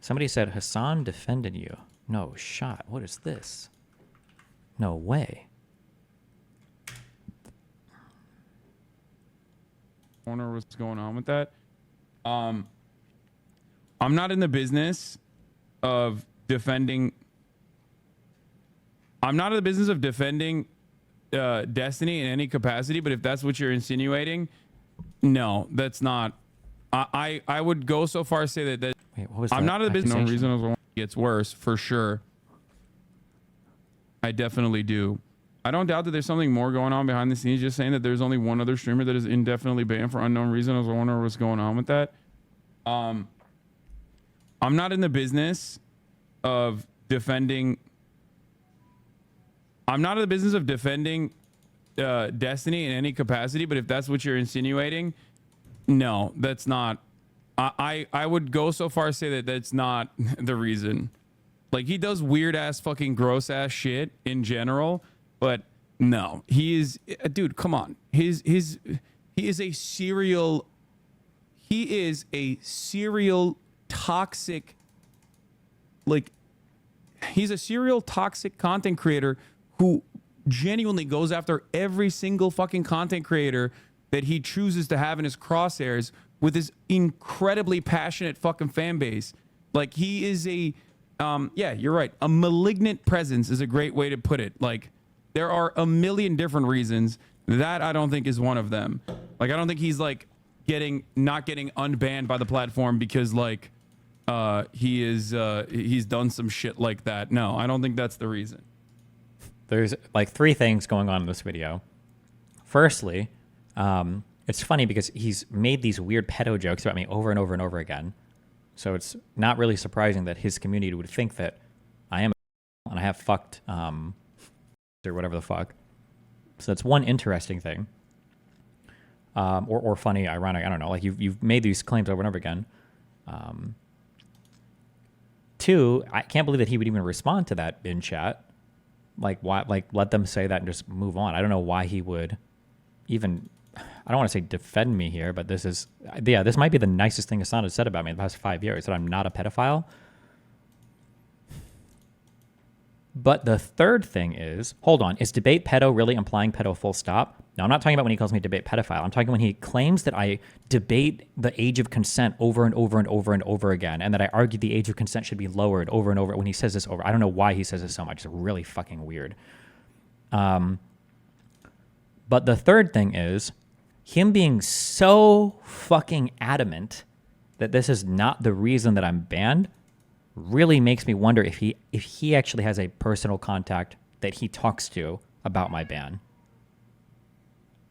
Somebody said Hasan defended you. No shot. What is this? No way. I wonder what's going on with that. I'm not in the business of defending. I'm not in the business of defending Destiny in any capacity, but if that's what you're insinuating, no, that's not. I would go so far as say that Wait, what was I'm that not in the business. No accusation? reason it gets worse for sure. I definitely do. I don't doubt that there's something more going on behind the scenes. Just saying that there's only one other streamer that is indefinitely banned for unknown reason. I was wondering what's going on with that. I'm not in the business of defending. I'm not in the business of defending Destiny in any capacity, but if that's what you're insinuating, no, that's not. I would go so far as say that that's not the reason. Like, he does weird ass fucking gross ass shit in general, but no, he is, dude, come on. He is a serial toxic, like, he's a serial toxic content creator who genuinely goes after every single fucking content creator that he chooses to have in his crosshairs with his incredibly passionate fucking fan base. Like, he is a, yeah, you're right. A malignant presence is a great way to put it. Like, there are a million different reasons. That I don't think is one of them. Like, I don't think he's like not getting unbanned by the platform because like he's done some shit like that. No, I don't think that's the reason. There's like 3 things going on in this video. Firstly, it's funny because he's made these weird pedo jokes about me over and over and over again. So it's not really surprising that his community would think that I am a and I have fucked or whatever the fuck. So that's one interesting thing. Or funny, ironic, I don't know. Like, you've made these claims over and over again. 2, I can't believe that he would even respond to that in chat. Like, why? Like, let them say that and just move on. I don't know why he would even. I don't want to say defend me here, but this is, yeah, this might be the nicest thing Hasan has said about me in the past 5 years, that I'm not a pedophile. But the third thing is, hold on, is debate pedo really implying pedo full stop? No, I'm not talking about when he calls me debate pedophile. I'm talking when he claims that I debate the age of consent over and over and over and over again, and that I argue the age of consent should be lowered over and over. When he says this over, I don't know why he says this so much. It's really fucking weird. But the third thing is him being so fucking adamant that this is not the reason that I'm banned really makes me wonder if he actually has a personal contact that he talks to about my ban.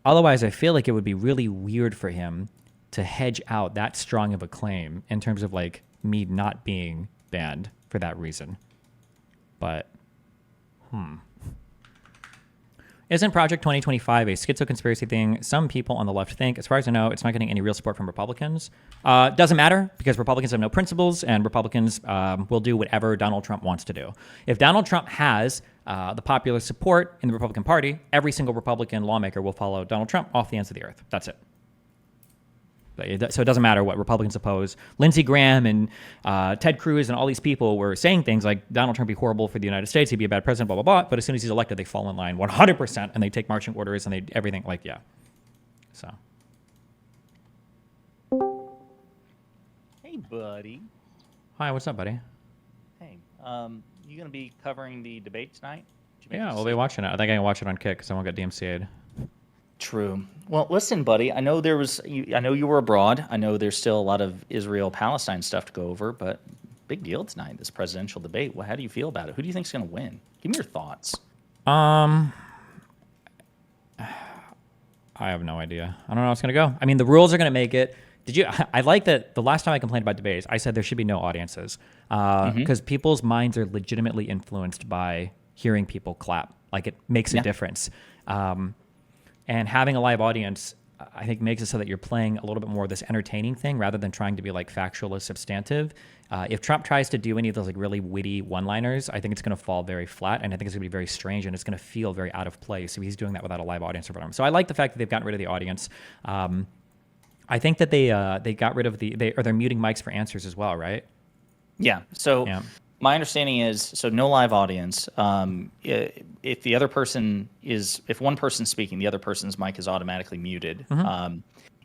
Otherwise, I feel like it would be really weird for him to hedge out that strong of a claim in terms of like me not being banned for that reason. But, Isn't Project 2025 a schizo conspiracy thing some people on the left think? As far as I know, it's not getting any real support from Republicans. Doesn't matter, because Republicans have no principles, and Republicans will do whatever Donald Trump wants to do. If Donald Trump has the popular support in the Republican Party, every single Republican lawmaker will follow Donald Trump off the ends of the earth. That's it. So it doesn't matter what Republicans oppose. Lindsey Graham and Ted Cruz and all these people were saying things like Donald Trump be horrible for the United States, he'd be a bad president, blah, blah, blah. But as soon as he's elected, they fall in line 100% and they take marching orders and they everything like, yeah. So. Hey, buddy. Hi, what's up, buddy? Hey, you going to be covering the debate tonight? Yeah, we'll be watching it. I think I can watch it on Kick because I won't get DMCA'd. True. Well, listen, buddy. I know I know you were abroad. I know there's still a lot of Israel-Palestine stuff to go over, but big deal tonight, this presidential debate. Well, how do you feel about it? Who do you think's going to win? Give me your thoughts. I have no idea. I don't know how it's going to go. I mean, the rules are going to make it. I like that the last time I complained about debates, I said there should be no audiences because people's minds are legitimately influenced by hearing people clap. Like, it makes a difference. And having a live audience, I think, makes it so that you're playing a little bit more of this entertaining thing rather than trying to be like factual or substantive. If Trump tries to do any of those like really witty one-liners, I think it's going to fall very flat, and I think it's going to be very strange, and it's going to feel very out of place. So he's doing that without a live audience in front of him. So I like the fact that they've gotten rid of the audience. I think that they got rid of they're muting mics for answers as well, right? Yeah. So Yeah. my understanding is, so no live audience. If the other person is, if one person's speaking, the other person's mic is automatically muted.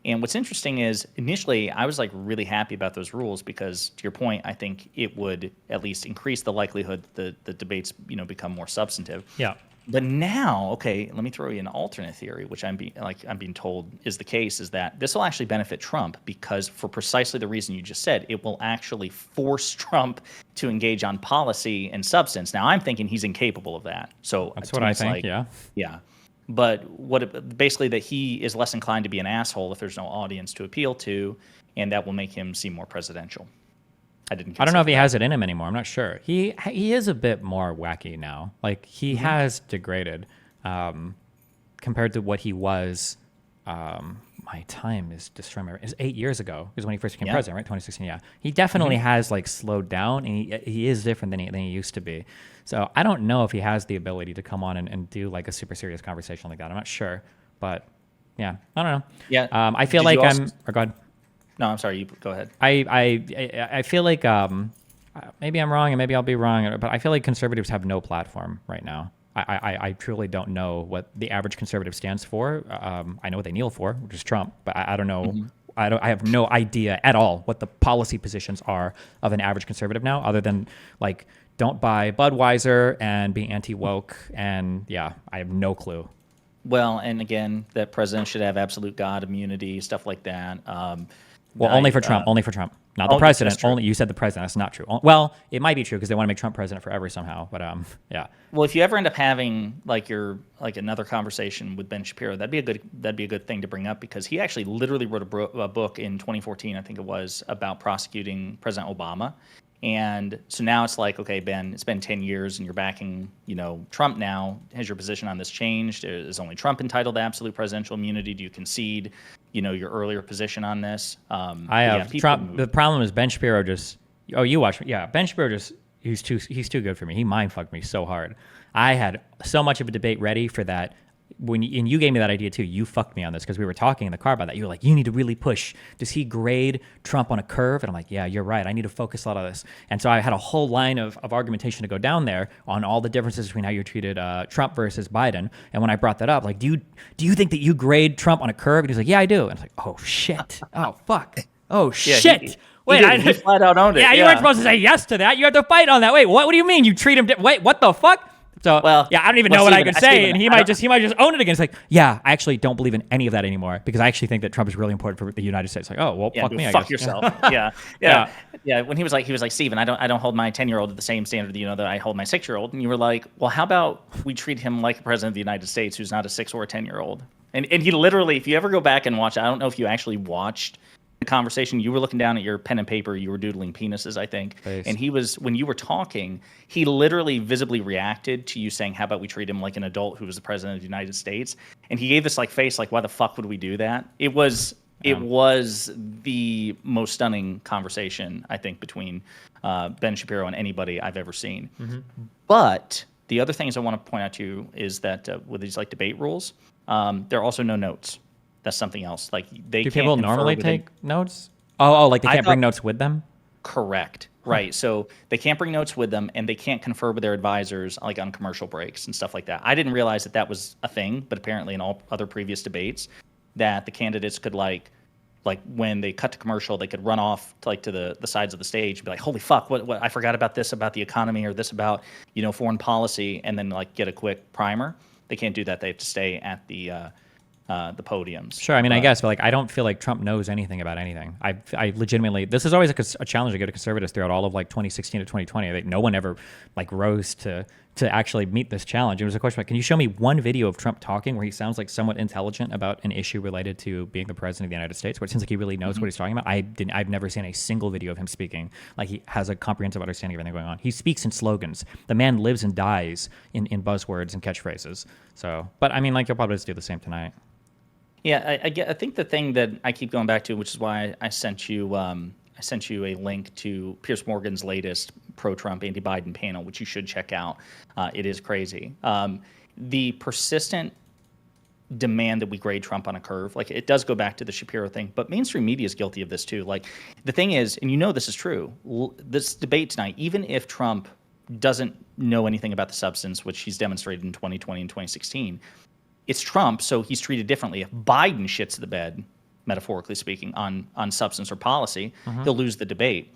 And what's interesting is initially I was like really happy about those rules because, to your point, I think it would at least increase the likelihood that the debates, become more substantive. Yeah. But now, okay, let me throw you an alternate theory, which I'm being told is the case, is that this will actually benefit Trump because, for precisely the reason you just said, it will actually force Trump to engage on policy and substance. Now, I'm thinking he's incapable of that. So That's to what me, I it's think. like, Yeah. yeah. But basically that he is less inclined to be an asshole if there's no audience to appeal to, and that will make him seem more presidential. I don't know if consider he that. has it in him anymore. I'm not sure. He is a bit more wacky now. Like he has degraded compared to what he was. My time is destroying my. It's 8 years ago. Is when he first became president, right? 2016. Yeah, he definitely has like slowed down, and he is different than he used to be. So I don't know if he has the ability to come on and do like a super serious conversation like that. I'm not sure, but yeah, I don't know. Yeah. I feel Did like you also- I'm. Or go ahead. No, I'm sorry. You go ahead. I feel like maybe I'm wrong and maybe I'll be wrong, but I feel like conservatives have no platform right now. I truly don't know what the average conservative stands for. I know what they kneel for, which is Trump, but I don't know. I have no idea at all what the policy positions are of an average conservative now, other than like don't buy Budweiser and be anti-woke. And yeah, I have no clue. Well, and again, that president should have absolute God immunity, stuff like that. Well, only for Trump. Only for Trump. Not the Oh, yes, president. that's true. Only you said the president. That's not true. Well, it might be true because they want to make Trump president forever somehow. But yeah. Well, if you ever end up having like another conversation with Ben Shapiro, that'd be a good thing to bring up because he actually literally wrote a book in 2014, I think it was, about prosecuting President Obama. And so now it's like, okay, Ben, it's been 10 years and you're backing, Trump now. Has your position on this changed? Is only Trump entitled to absolute presidential immunity? Do you concede, your earlier position on this? I have Trump. The problem is Ben Shapiro just. Oh, you watch. Yeah, Ben Shapiro just. He's too good for me. He mind fucked me so hard. I had so much of a debate ready for that. And you gave me that idea too. You fucked me on this because we were talking in the car about that. You were like, you need to really push. Does he grade Trump on a curve? And I'm like, yeah, you're right. I need to focus a lot on this. And so I had a whole line of argumentation to go down there on all the differences between how you treated Trump versus Biden. And when I brought that up, like, do you think that you grade Trump on a curve? And he's like, yeah, I do. And I was like, oh shit. Oh fuck. Oh shit. Wait, he flat out owned it. Yeah, you weren't supposed to say yes to that. You had to fight on that. Wait, what do you mean? You treat him? Wait, what the fuck? So yeah, I don't even know what I could say, and he might just own it again. It's like, yeah, I actually don't believe in any of that anymore because I actually think that Trump is really important for the United States. Like, oh well, fuck me, I fuck guess. yourself. Yeah. When he was like, Steven, I don't hold my 10-year-old at the same standard that I hold my 6-year-old, and you were like, well, how about we treat him like the president of the United States, who's not a 6 or a 10-year-old? And he literally, if you ever go back and watch, I don't know if you actually watched the conversation, you were looking down at your pen and paper, you were doodling penises, I think. Nice. And when you were talking, he literally visibly reacted to you saying, how about we treat him like an adult who was the president of the United States? And he gave this like face, like, why the fuck would we do that? It was the most stunning conversation, I think, between Ben Shapiro and anybody I've ever seen. But the other things I want to point out to you is that with these like debate rules, there are also no notes. That's something else. Like they Do can't people normally take notes? Oh, like they can't bring notes with them? Correct. Right. So they can't bring notes with them, and they can't confer with their advisors like on commercial breaks and stuff like that. I didn't realize that was a thing, but apparently in all other previous debates, that the candidates could like when they cut to commercial, they could run off to the sides of the stage and be like, holy fuck, what I forgot about this about the economy or this about foreign policy, and then like get a quick primer. They can't do that. They have to stay at the podiums. Sure, I mean, I guess, but like, I don't feel like Trump knows anything about anything. I legitimately, this is always a challenge I give to conservatives throughout all of like 2016 to 2020. Like, no one ever like rose to actually meet this challenge. It was a question like, can you show me one video of Trump talking where he sounds like somewhat intelligent about an issue related to being the president of the United States, where it seems like he really knows what he's talking about? I've never seen a single video of him speaking like he has a comprehensive understanding of everything going on. He speaks in slogans. The man lives and dies in buzzwords and catchphrases. So, but I mean, like, you'll probably just do the same tonight. Yeah, I think the thing that I keep going back to, which is why I sent you a link to Piers Morgan's latest pro-Trump, anti-Biden panel, which you should check out. It is crazy. The persistent demand that we grade Trump on a curve. Like, it does go back to the Shapiro thing, but mainstream media is guilty of this too. Like, the thing is, and this is true, this debate tonight, even if Trump doesn't know anything about the substance, which he's demonstrated in 2020 and 2016, it's Trump, so he's treated differently. If Biden shits the bed, metaphorically speaking, on substance or policy, he'll lose the debate.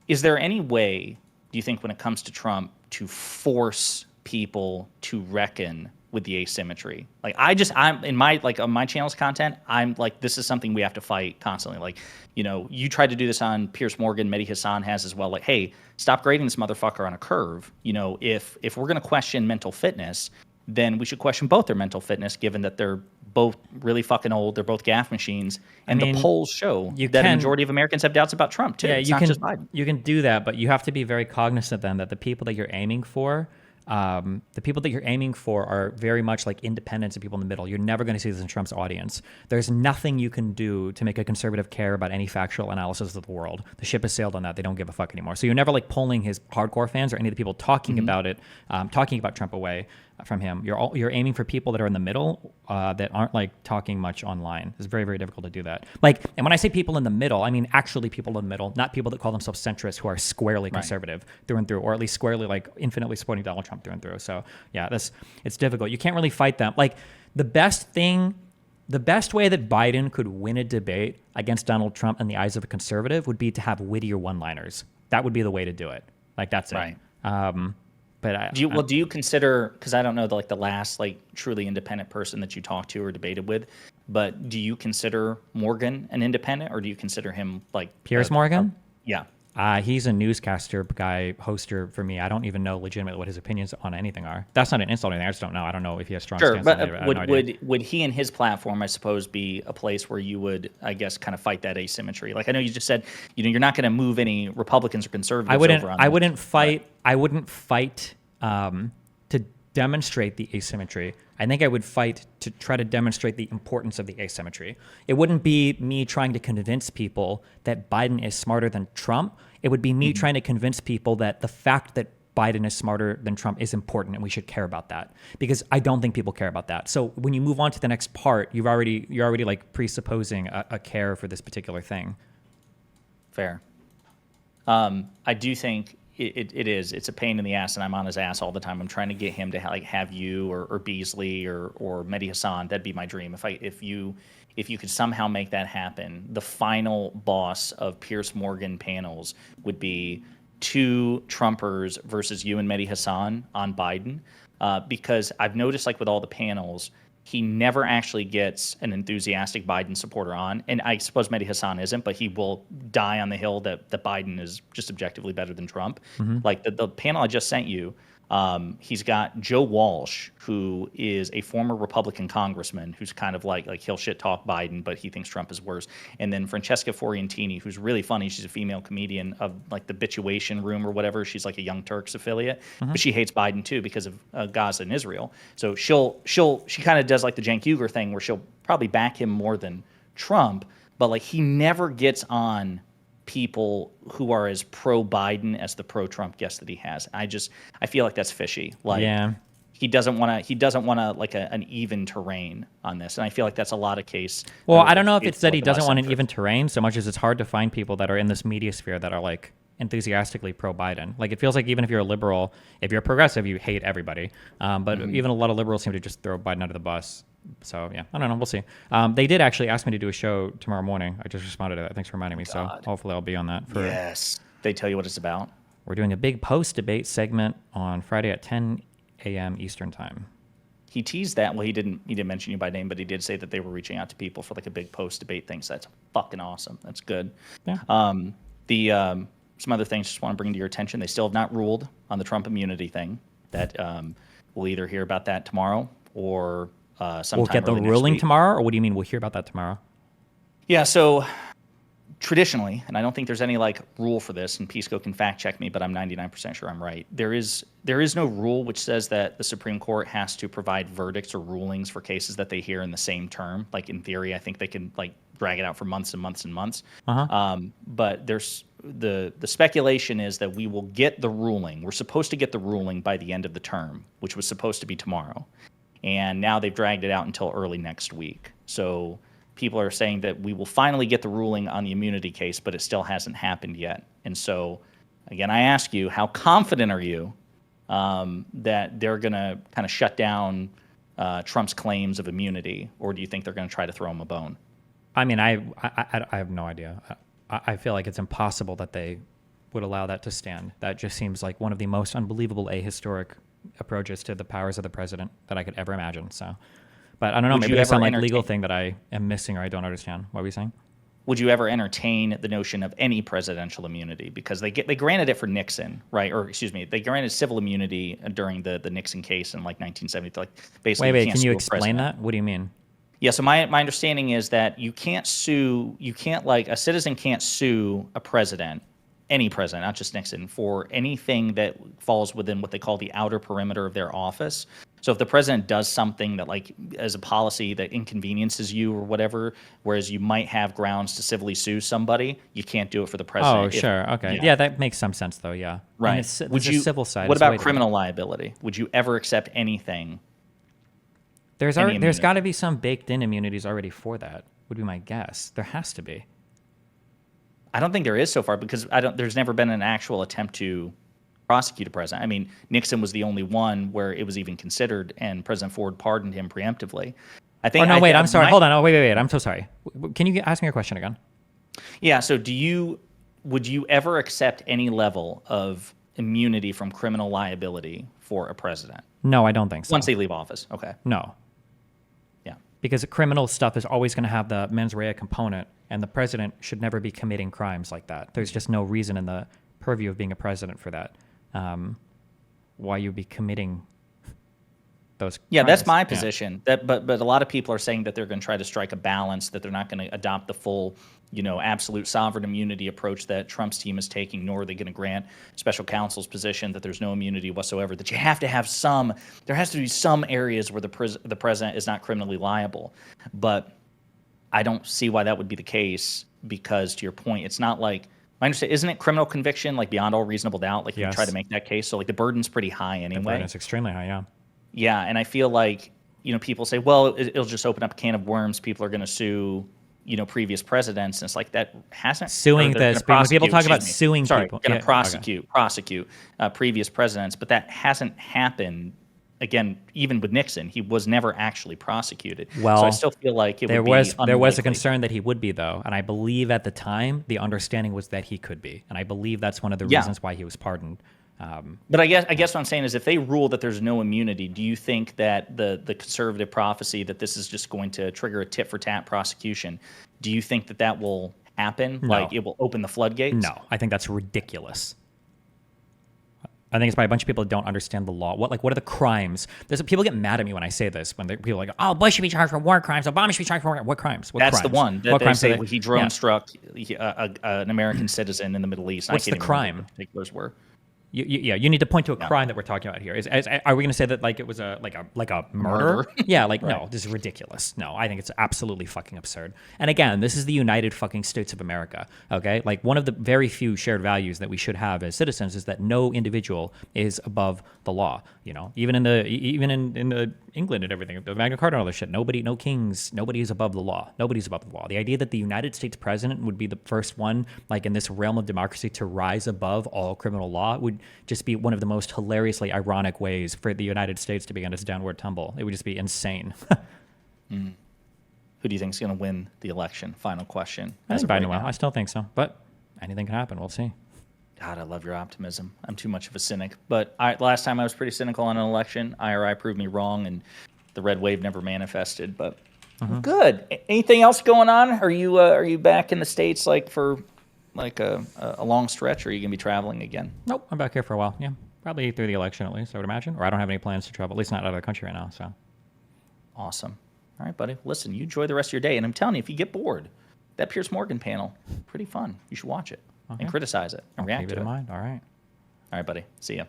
Is there any way, do you think, when it comes to Trump, to force people to reckon with the asymmetry? Like, I'm in my, like, on my channel's content, I'm like, this is something we have to fight constantly. Like, you tried to do this on Piers Morgan, Mehdi Hasan has as well. Like, hey, stop grading this motherfucker on a curve. If we're going to question mental fitness, then we should question both their mental fitness, given that they're both really fucking old. They're both gaff machines. And the polls show that a majority of Americans have doubts about Trump, too. Yeah, it's not just Biden. You can do that, but you have to be very cognizant then that the people that you're aiming for, are very much like independents and people in the middle. You're never going to see this in Trump's audience. There's nothing you can do to make a conservative care about any factual analysis of the world. The ship has sailed on that. They don't give a fuck anymore. So you're never like pulling his hardcore fans or any of the people talking about it, talking about Trump away from him. You're aiming for people that are in the middle that aren't like talking much online. It's very, very difficult to do that. Like, and when I say people in the middle, I mean actually people in the middle, not people that call themselves centrists who are squarely conservative through and through, or at least squarely like infinitely supporting Donald Trump through and through. So yeah, it's difficult. You can't really fight them. Like the best way that Biden could win a debate against Donald Trump in the eyes of a conservative would be to have wittier one-liners. That would be the way to do it. Like that's it. Right. But do you consider, because I don't know the last like truly independent person that you talked to or debated with, but do you consider Morgan an independent, or do you consider him like Piers Morgan? Yeah. He's a newscaster guy, hoster for me. I don't even know legitimately what his opinions on anything are. That's not an insult or anything. I just don't know. I don't know if he has strong stance on it. But would he and his platform, I suppose, be a place where you would, I guess, kind of fight that asymmetry? Like, I know you just said, you're not going to move any Republicans or conservatives over on I wouldn't fight to demonstrate the asymmetry. I think I would fight to try to demonstrate the importance of the asymmetry. It wouldn't be me trying to convince people that Biden is smarter than Trump. It would be me trying to convince people that the fact that Biden is smarter than Trump is important and we should care about that, because I don't think people care about that. So when you move on to the next part, you're already like presupposing a care for this particular thing. Fair. I do think it's a pain in the ass, and I'm on his ass all the time. I'm trying to get him to have you or Beasley or Mehdi Hasan. That'd be my dream. If you could somehow make that happen, the final boss of Piers Morgan panels would be 2 Trumpers versus you and Mehdi Hasan on Biden, because I've noticed like with all the panels, he never actually gets an enthusiastic Biden supporter on. And I suppose Mehdi Hasan isn't, but he will die on the hill that Biden is just objectively better than Trump. Like the panel I just sent you, he's got Joe Walsh, who is a former Republican congressman who's kind of like he'll shit talk Biden, but he thinks Trump is worse. And then Francesca Forientini, who's really funny. She's a female comedian of like the Bituation Room or whatever. She's like a Young Turks affiliate, but she hates Biden too because of Gaza and Israel. So she kind of does like the Cenk Uygur thing where she'll probably back him more than Trump, but like he never gets on people who are as pro-Biden as the pro-Trump guest that he has. I feel like that's fishy. Like, yeah. He doesn't want to like an even terrain on this, and I feel like that's a lot of case. Well, I don't know if it's that he doesn't want an even terrain so much as it's hard to find people that are in this media sphere that are like enthusiastically pro-Biden. Like it feels like even if you're a liberal, if you're a progressive, you hate everybody. But even a lot of liberals seem to just throw Biden under the bus. So yeah, I don't know. We'll see. They did actually ask me to do a show tomorrow morning. I just responded to that. Thanks for reminding me. So hopefully I'll be on that. Yes. They tell you what it's about. We're doing a big post-debate segment on Friday at 10 a.m. Eastern time. He teased that. Well, he didn't mention you by name, but he did say that they were reaching out to people for like a big post-debate thing. So that's fucking awesome. That's good. Yeah. Some other things just want to bring to your attention. They still have not ruled on the Trump immunity thing. That we'll either hear about that tomorrow or sometime. We'll get the ruling tomorrow, or what do you mean we'll hear about that tomorrow? Yeah, so traditionally, and I don't think there's any like rule for this, and Pisco can fact check me, but I'm 99% sure I'm right. There is no rule which says that the Supreme Court has to provide verdicts or rulings for cases that they hear in the same term. Like in theory, I think they can like drag it out for months and months and months. But there's the speculation is that we will get the ruling. We're supposed to get the ruling by the end of the term, which was supposed to be tomorrow. And now they've dragged it out until early next week. So people are saying that we will finally get the ruling on the immunity case, but it still hasn't happened yet. And so, again, I ask you, how confident are you that they're going to kind of shut down Trump's claims of immunity, or do you think they're going to try to throw him a bone? I mean, I have no idea. I feel like it's impossible that they would allow that to stand. That just seems like one of the most unbelievable ahistoric approaches to the powers of the president that I could ever imagine. So, but I don't know. Would Maybe you there's ever some like entertain- legal thing that I am missing or I don't understand. What were you saying? Would you ever entertain the notion of any presidential immunity? Because they granted it for Nixon, right? Or excuse me, they granted civil immunity during the Nixon case in like 1970. Like basically, Wait, can't can you sue a explain president. that? What do you mean? Yeah, so my understanding is that you can't sue, like a citizen can't sue a president, any president, not just Nixon, for anything that falls within what they call the outer perimeter of their office. So if the president does something that, like, as a policy that inconveniences you or whatever, whereas you might have grounds to civilly sue somebody, you can't do it for the president. Oh, sure. Okay. Yeah, that makes some sense though. Yeah. Right. And it's, Would the you, civil side. what is way about different. criminal liability? Would you ever accept anything? There's immunity? got to be some baked in immunities already for that. Would be my guess. There has to be. I don't think there is so far because there's never been an actual attempt to prosecute a president. I mean, Nixon was the only one where it was even considered, and President Ford pardoned him preemptively. I think. Oh no, wait. I'm sorry. my- Hold on. Oh, wait. I'm so sorry. Can you ask me your question again? Yeah. So, would you ever accept any level of immunity from criminal liability for a president No, I don't think so. once they leave office? Okay. No, Yeah. because criminal stuff is always going to have the mens rea component, and the president should never be committing crimes like that. There's just no reason in the purview of being a president for that. Why you'd be committing those Yeah, crimes. that's my Yeah. position. But a lot of people are saying that they're going to try to strike a balance, that they're not going to adopt the full, absolute sovereign immunity approach that Trump's team is taking, nor are they going to grant special counsel's position that there's no immunity whatsoever, that you have to have there has to be some areas where the president is not criminally liable. But I don't see why that would be the case because, to your point, it's not like, my understanding, isn't it criminal conviction, like beyond all reasonable doubt? Like you Yes. try to make that case. So like the burden's pretty high The anyway. burden is extremely high. Yeah. Yeah, and I feel like, people say, well, it'll just open up a can of worms. People are going to sue, previous presidents. And it's like that hasn't. Suing or they're the gonna when people prosecute, talk about excuse me. suing Sorry, people, going yeah, to prosecute previous presidents, but that hasn't happened. Again, even with Nixon, he was never actually prosecuted. Well, so I still feel like there would was be there was a unlikely. concern that he would be though, and I believe at the time the understanding was that he could be, and I believe that's one of the Yeah. reasons why he was pardoned. But I guess what I'm saying is, if they rule that there's no immunity, do you think that the conservative prophecy that this is just going to trigger a tit for tat prosecution? Do you think that will happen? No. Like it will open the floodgates? No, I think that's ridiculous. I think it's by a bunch of people that don't understand the law. What are the crimes? People get mad at me when I say this. When people are like, "Oh, Bush should be charged for war crimes. Obama should be charged for what crimes?" What That's crimes? the one that What they crimes say are they- he drone Yeah. struck an American citizen in the Middle East. What's I can't the even remember crime? what the particulars were. You need to point to a crime that we're talking about here. Are we going to say that like it was a murder? Yeah, no, this is ridiculous. No, I think it's absolutely fucking absurd. And again, this is the United fucking States of America. Okay, like one of the very few shared values that we should have as citizens is that no individual is above the law. Even in the England and everything, the Magna Carta and all this shit. No kings. Nobody is above the law. Nobody's above the law. The idea that the United States president would be the first one, like in this realm of democracy, to rise above all criminal law would just be one of the most hilariously ironic ways for the United States to begin its downward tumble. It would just be insane. Who do you think is going to win the election? Final question. I as think of Biden right will. now. I still think so, but anything can happen. We'll see. God, I love your optimism. I'm too much of a cynic. But last time I was pretty cynical on an election. IRI proved me wrong, and the red wave never manifested. But good. Anything else going on? Are you back in the States for a long stretch, or are you going to be traveling again? Nope, I'm back here for a while. Yeah, probably through the election at least, I would imagine. Or I don't have any plans to travel, at least not out of the country right now. So Awesome. All right, buddy. Listen, you enjoy the rest of your day. And I'm telling you, if you get bored, that Piers Morgan panel, pretty fun. You should watch it and criticize it and I'll react keep to it it. in mind. All right. All right, buddy. See ya.